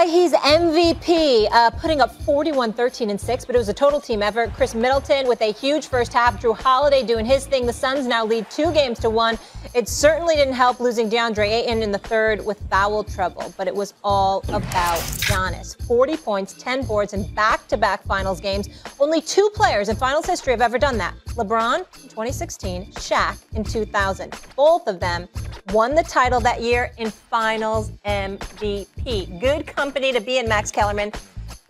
He's MVP, putting up 41, 13, and 6, but it was a total team effort. Chris Middleton with a huge first half. Drew Holiday doing his thing. The Suns now lead 2-1. It certainly didn't help losing DeAndre Ayton in the third with foul trouble, but it was all about Giannis. 40 points, 10 boards in back-to-back finals games. Only two players in finals history have ever done that. LeBron in 2016, Shaq in 2000. Both of them won the title that year in finals MVP. Good company to be in, Max Kellerman.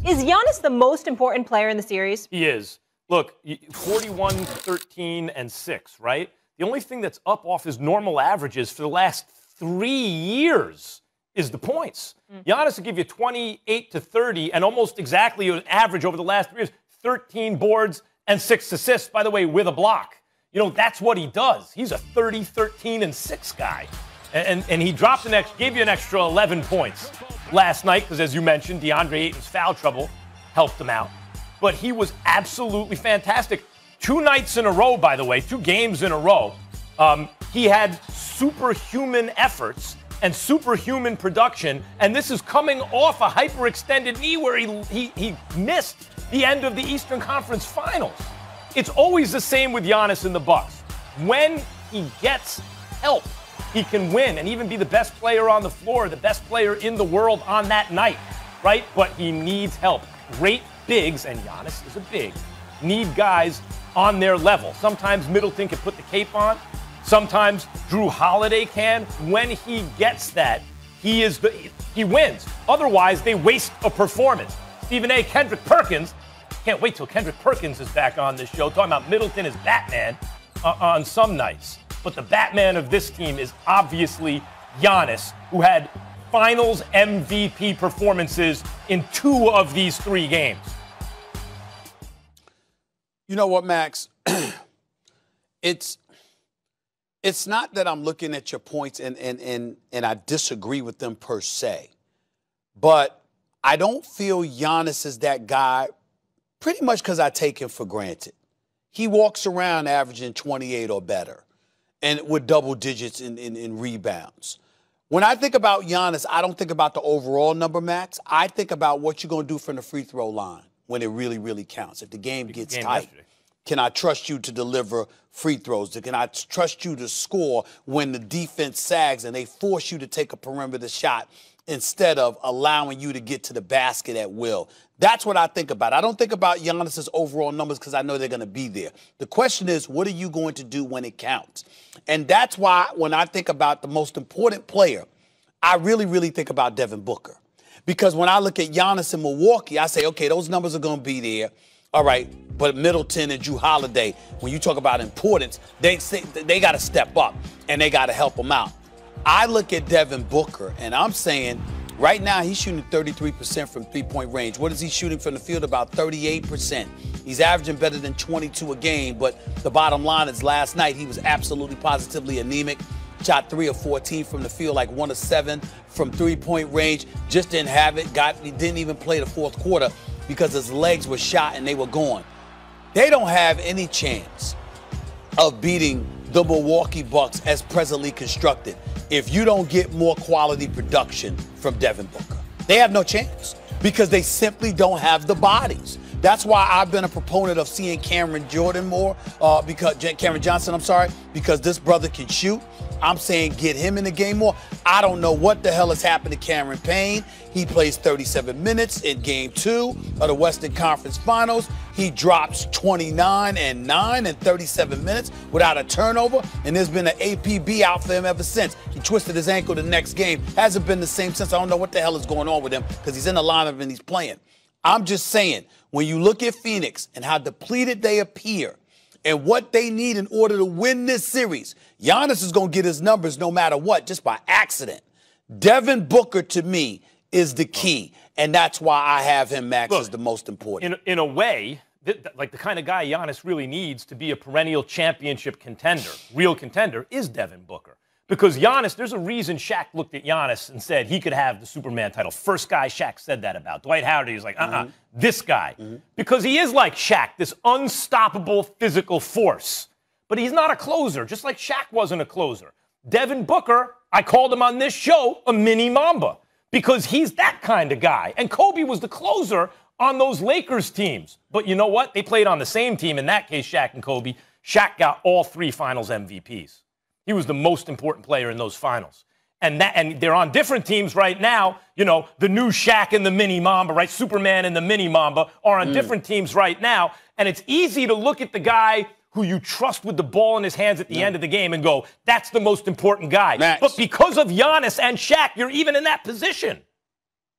Is Giannis the most important player in the series? He is. Look, 41, 13, and 6, right? The only thing that's up off his normal averages for the last 3 years is the points. Giannis will give you 28 to 30 and almost exactly an average over the last 3 years, 13 boards and 6 assists, by the way, with a block. You know, that's what he does. He's a 30, 13, and 6 guy. And he dropped gave you an extra 11 points last night because, as you mentioned, DeAndre Ayton's foul trouble helped him out. But he was absolutely fantastic. 2 nights in a row, by the way, 2 games in a row. He had superhuman efforts and superhuman production, and this is coming off a hyperextended knee where he missed the end of the Eastern Conference Finals. It's always the same with Giannis and the Bucks. When he gets help, he can win and even be the best player on the floor, the best player in the world on that night, right? But he needs help. Great bigs, and Giannis is a big, need guys on their level. Sometimes Middleton can put the cape on. Sometimes Drew Holiday can. When he gets that, he wins. Otherwise, they waste a performance. Stephen A. Kendrick Perkins, can't wait till Kendrick Perkins is back on this show, talking about Middleton as Batman on some nights. But the Batman of this team is obviously Giannis, who had finals MVP performances in 2 of these 3 games. You know what, Max? It's not that I'm looking at your points and I disagree with them per se. But I don't feel Giannis is that guy pretty much because I take him for granted. He walks around averaging 28 or better and with double digits in rebounds. When I think about Giannis, I don't think about the overall number, Max. I think about what you're going to do from the free throw line when it really, really counts. If the game gets tight, can I trust you to deliver free throws? Can I trust you to score when the defense sags and they force you to take a perimeter shot instead of allowing you to get to the basket at will? That's what I think about. I don't think about Giannis's overall numbers because I know they're going to be there. The question is, what are you going to do when it counts? And that's why when I think about the most important player, I really, really think about Devin Booker. Because when I look at Giannis in Milwaukee, I say, okay, those numbers are going to be there. All right, but Middleton and Drew Holiday, when you talk about importance, they got to step up and they got to help them out. I look at Devin Booker, and I'm saying right now he's shooting 33% from three-point range. What is he shooting from the field? About 38%. He's averaging better than 22 a game, but the bottom line is last night he was absolutely positively anemic. Shot 3 of 14 from the field, like 1 of 7 from three-point range. Just didn't have it. He didn't even play the fourth quarter because his legs were shot and they were gone. They don't have any chance of beating the Milwaukee Bucks as presently constructed if you don't get more quality production from Devin Booker. They have no chance because they simply don't have the bodies. That's why I've been a proponent of seeing Cameron Johnson, because this brother can shoot. I'm saying get him in the game more. I don't know what the hell has happened to Cameron Payne. He plays 37 minutes in Game 2 of the Western Conference Finals. He drops 29 and 9 in 37 minutes without a turnover, and there's been an APB out for him ever since. He twisted his ankle the next game. Hasn't been the same since. I don't know what the hell is going on with him because he's in the lineup and he's playing. I'm just saying, when you look at Phoenix and how depleted they appear and what they need in order to win this series, Giannis is going to get his numbers no matter what, just by accident. Devin Booker, to me, is the key, and that's why I have him, Max, as the most important. In a way, like the kind of guy Giannis really needs to be a perennial championship contender, real contender, is Devin Booker. Because Giannis, there's a reason Shaq looked at Giannis and said he could have the Superman title. First guy Shaq said that about. Dwight Howard, he was like, this guy. Because he is like Shaq, this unstoppable physical force. But he's not a closer, just like Shaq wasn't a closer. Devin Booker, I called him on this show a mini Mamba. because he's that kind of guy. And Kobe was the closer on those Lakers teams. But you know what? They played on the same team. In that case, Shaq and Kobe. Shaq got all 3 finals MVPs. He was the most important player in those finals. And they're on different teams right now. You know, the new Shaq and the mini Mamba, right? Superman and the mini Mamba are on different teams right now. And it's easy to look at the guy who you trust with the ball in his hands at the end of the game and go, that's the most important guy. Max. But because of Giannis and Shaq, you're even in that position.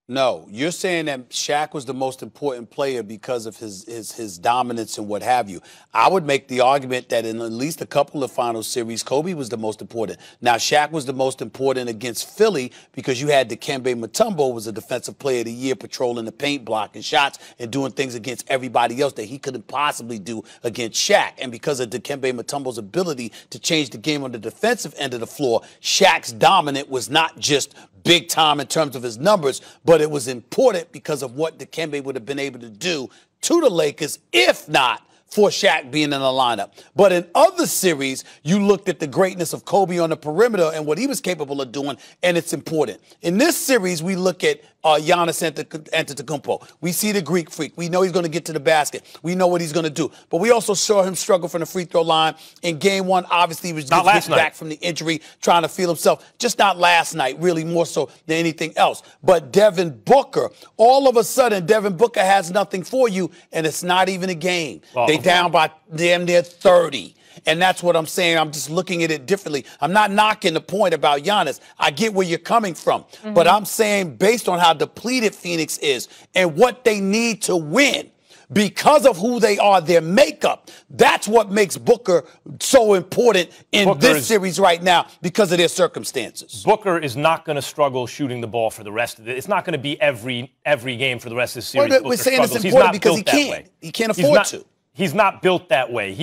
No, you're saying that Shaq was the most important player because of his dominance and what have you. I would make the argument that in at least a couple of final series, Kobe was the most important. Now, Shaq was the most important against Philly because you had Dikembe Mutombo was a defensive player of the year, patrolling the paint, blocking shots, and doing things against everybody else that he couldn't possibly do against Shaq. And because of Dikembe Mutombo's ability to change the game on the defensive end of the floor, Shaq's dominance was not just big time in terms of his numbers, but it was important because of what Dikembe would have been able to do to the Lakers, if not for Shaq being in the lineup. But in other series, you looked at the greatness of Kobe on the perimeter and what he was capable of doing, and it's important. In this series, we look at Giannis Antetokounmpo. We see the Greek freak. We know he's going to get to the basket. We know what he's going to do. But we also saw him struggle from the free throw line. In game 1, obviously, he was just back from the injury, trying to feel himself. Just not last night, really, more so than anything else. But Devin Booker, all of a sudden, Devin Booker has nothing for you, and it's not even a game. Well, they down by damn near 30. And that's what I'm saying. I'm just looking at it differently. I'm not knocking the point about Giannis. I get where you're coming from. But I'm saying based on how depleted Phoenix is and what they need to win because of who they are, their makeup, that's what makes Booker so important in this series right now because of their circumstances. Booker is not going to struggle shooting the ball for the rest of it. It's not going to be every game for the rest of the series. Well, we're saying it's important because he can't. He can't afford to. He's not built that way.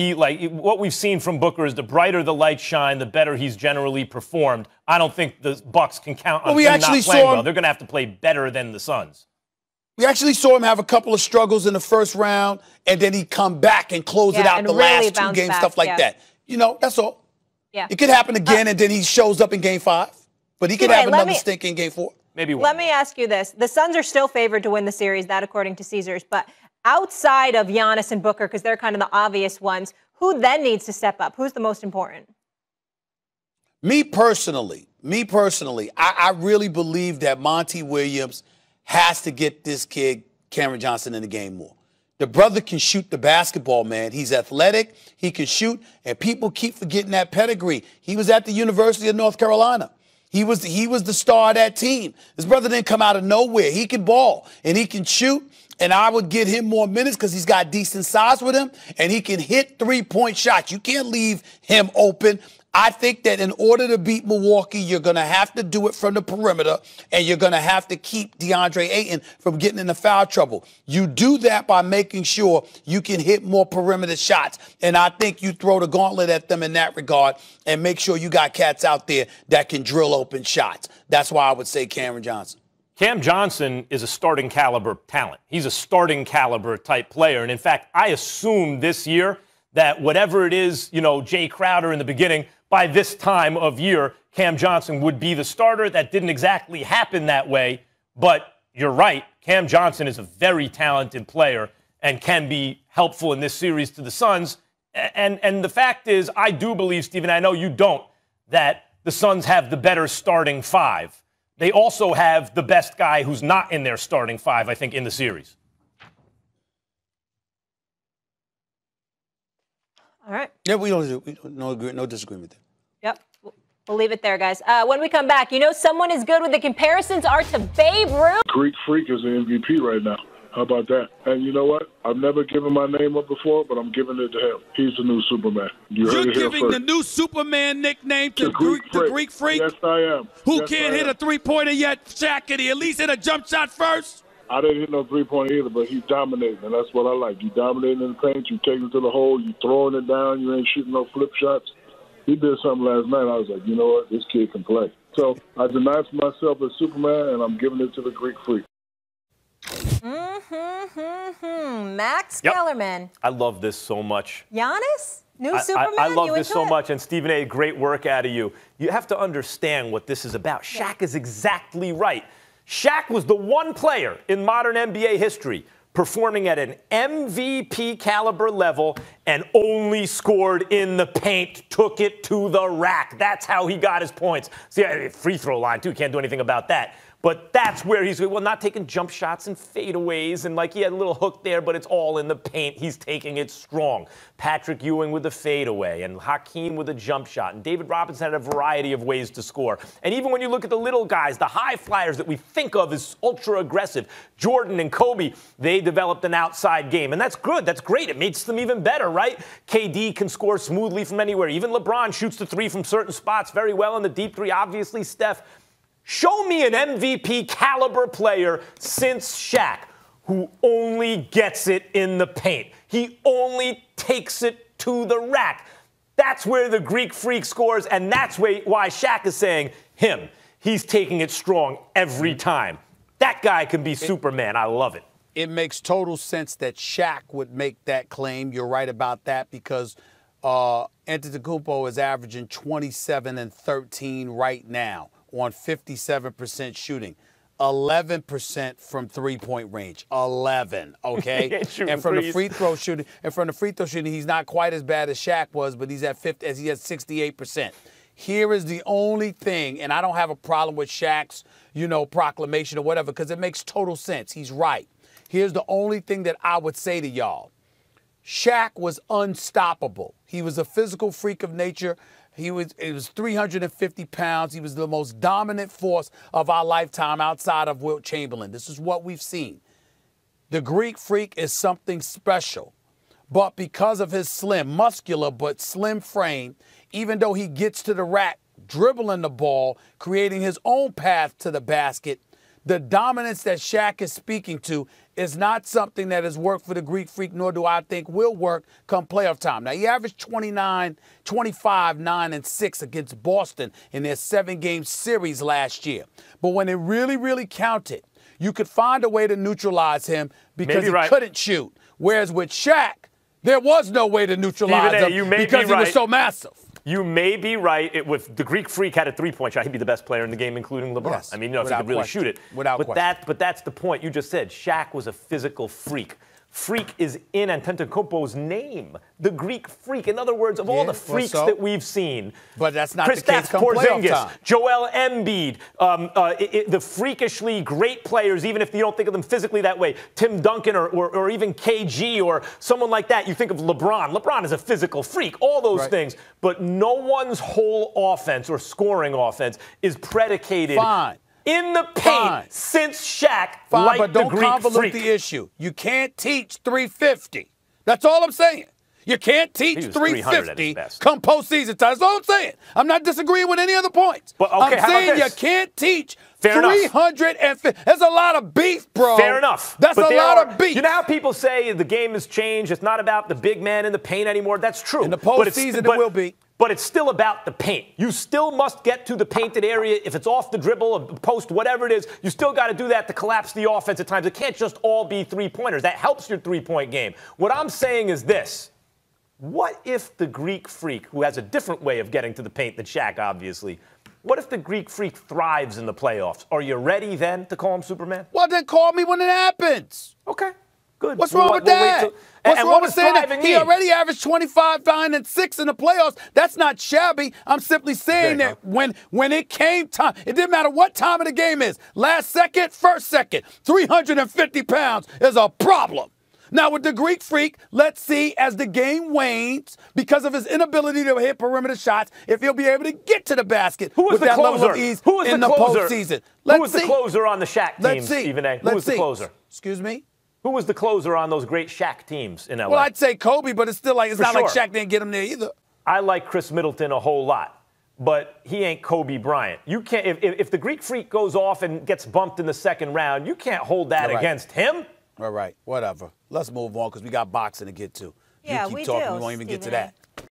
What we've seen from Booker is the brighter the lights shine, the better he's generally performed. I don't think the Bucks can count on him not playing well. They're going to have to play better than the Suns. We actually saw him have a couple of struggles in the first round, and then he come back and close it out the really last 2 games, stuff like that. You know, that's all. Yeah. It could happen again, and then he shows up in game 5. But he could have another stink in game 4. Maybe one. Let me ask you this. The Suns are still favored to win the series, that according to Caesars, but outside of Giannis and Booker, because they're kind of the obvious ones, who then needs to step up? Who's the most important? Me personally, I really believe that Monty Williams has to get this kid, Cameron Johnson, in the game more. The brother can shoot the basketball, man. He's athletic, he can shoot, and people keep forgetting that pedigree. He was at the University of North Carolina. He was the star of that team. His brother didn't come out of nowhere. He can ball, and he can shoot. And I would get him more minutes because he's got decent size with him, and he can hit 3-point shots. You can't leave him open. I think that in order to beat Milwaukee, you're going to have to do it from the perimeter, and you're going to have to keep DeAndre Ayton from getting into foul trouble. You do that by making sure you can hit more perimeter shots, and I think you throw the gauntlet at them in that regard and make sure you got cats out there that can drill open shots. That's why I would say Cameron Johnson. Cam Johnson is a starting caliber talent. He's a starting caliber type player. And in fact, I assume this year that whatever it is, you know, Jay Crowder in the beginning, by this time of year, Cam Johnson would be the starter. That didn't exactly happen that way. But you're right. Cam Johnson is a very talented player and can be helpful in this series to the Suns. And the fact is, I do believe, Stephen, I know you don't, that the Suns have the better starting 5. They also have the best guy who's not in their starting 5, I think, in the series. All right. Yeah, no disagreement there. Yep. We'll leave it there, guys. When we come back, you know someone is good when the comparisons are to Babe Ruth. Greek Freak is an MVP right now. How about that? And you know what? I've never given my name up before, but I'm giving it to him. He's the new Superman. You're giving the new Superman nickname to the Greek Freak? Yes, I am. Who can't hit a three-pointer yet? Shaq, can he at least hit a jump shot first? I didn't hit no three-pointer either, but he's dominating, and that's what I like. You dominating in the paint, you take it to the hole, you throwing it down, you ain't shooting no flip shots. He did something last night. I was like, you know what? This kid can play. So I denied myself as Superman, and I'm giving it to the Greek Freak. Max Kellerman. I love this so much. Giannis? New Superman? I love this so much. And Stephen A., great work out of you. You have to understand what this is about. Shaq is exactly right. Shaq was the one player in modern NBA history performing at an MVP caliber level and only scored in the paint, took it to the rack. That's how he got his points. See, free throw line, too. Can't do anything about that. But that's where he's, well, not taking jump shots and fadeaways, and like he had a little hook there, but it's all in the paint. He's taking it strong. Patrick Ewing with the fadeaway, and Hakeem with a jump shot, and David Robinson had a variety of ways to score. And even when you look at the little guys, the high flyers that we think of as ultra aggressive, Jordan and Kobe, they developed an outside game, and that's good. That's great. It makes them even better, right? KD can score smoothly from anywhere. Even LeBron shoots the three from certain spots very well in the deep three. Obviously, Steph. Show me an MVP caliber player since Shaq who only gets it in the paint. He only takes it to the rack. That's where the Greek Freak scores, and that's why Shaq is saying him. He's taking it strong every time. That guy can be Superman. I love it. It makes total sense that Shaq would make that claim. You're right about that because Antetokounmpo is averaging 27 and 13 right now on 57% shooting, 11% from three-point range, 11. Okay, and from the free throw shooting, he's not quite as bad as Shaq was, but he's at 68%. Here is the only thing, and I don't have a problem with Shaq's, proclamation or whatever, because it makes total sense. He's right. Here's the only thing that I would say to y'all. Shaq was unstoppable. He was a physical freak of nature. He was 350 pounds. He was the most dominant force of our lifetime outside of Wilt Chamberlain. This is what we've seen. The Greek Freak is something special. But because of his muscular but slim frame, even though he gets to the rack, dribbling the ball, creating his own path to the basket, the dominance that Shaq is speaking to is not something that has worked for the Greek Freak, nor do I think will work come playoff time. Now, he averaged 25, 9, and 6 against Boston in their 7-game series last year. But when it really, really counted, you could find a way to neutralize him because he couldn't shoot. Whereas with Shaq, there was no way to neutralize him because he was so massive. You may be right. If the Greek Freak had a three-point shot, he'd be the best player in the game, including LeBron. Yes, I mean, if he could really shoot it. But that's the point. You just said Shaq was a physical freak. Freak is in Antetokounmpo's name, the Greek Freak. In other words, of all the freaks that we've seen, but that's not the case come playoff time. Joel Embiid, the freakishly great players, even if you don't think of them physically that way, Tim Duncan or even KG or someone like that. You think of LeBron. LeBron is a physical freak, all those things. But no one's whole offense or scoring offense is predicated in the paint since Shaq, like but don't convolute the issue. You can't teach 350. That's all I'm saying. You can't teach 350 come postseason time. That's all I'm saying. I'm not disagreeing with any other points. But, okay, I'm saying you can't teach 350. There's a lot of beef, bro. Fair enough. That's a lot of beef. You know how people say the game has changed? It's not about the big man in the paint anymore. That's true. In the postseason, it will be. But it's still about the paint. You still must get to the painted area. If it's off the dribble, a post, whatever it is, you still got to do that to collapse the offense at times. It can't just all be three-pointers. That helps your three-point game. What I'm saying is this. What if the Greek Freak, who has a different way of getting to the paint than Shaq, obviously, what if the Greek Freak thrives in the playoffs? Are you ready then to call him Superman? Well, then call me when it happens. Okay. Good. What's wrong with that? What's wrong with saying that? He already averaged 25, 9, and 6 in the playoffs. That's not shabby. I'm simply saying that when it came time, it didn't matter what time of the game is. Last second, first second, 350 pounds is a problem. Now, with the Greek Freak, let's see as the game wanes, because of his inability to hit perimeter shots, if he'll be able to get to the basket with that level of ease in the postseason. Who was the closer on the Shaq team, Stephen A? Who was the closer? Excuse me? Who was the closer on those great Shaq teams in LA? Well, I'd say Kobe, but it's still like, it's not like Shaq didn't get him there either. I like Chris Middleton a whole lot, but he ain't Kobe Bryant. You can't, if the Greek Freak goes off and gets bumped in the second round, you can't hold that against him. All right, whatever. Let's move on because we got boxing to get to. Yeah, you keep talking, we won't even get to that.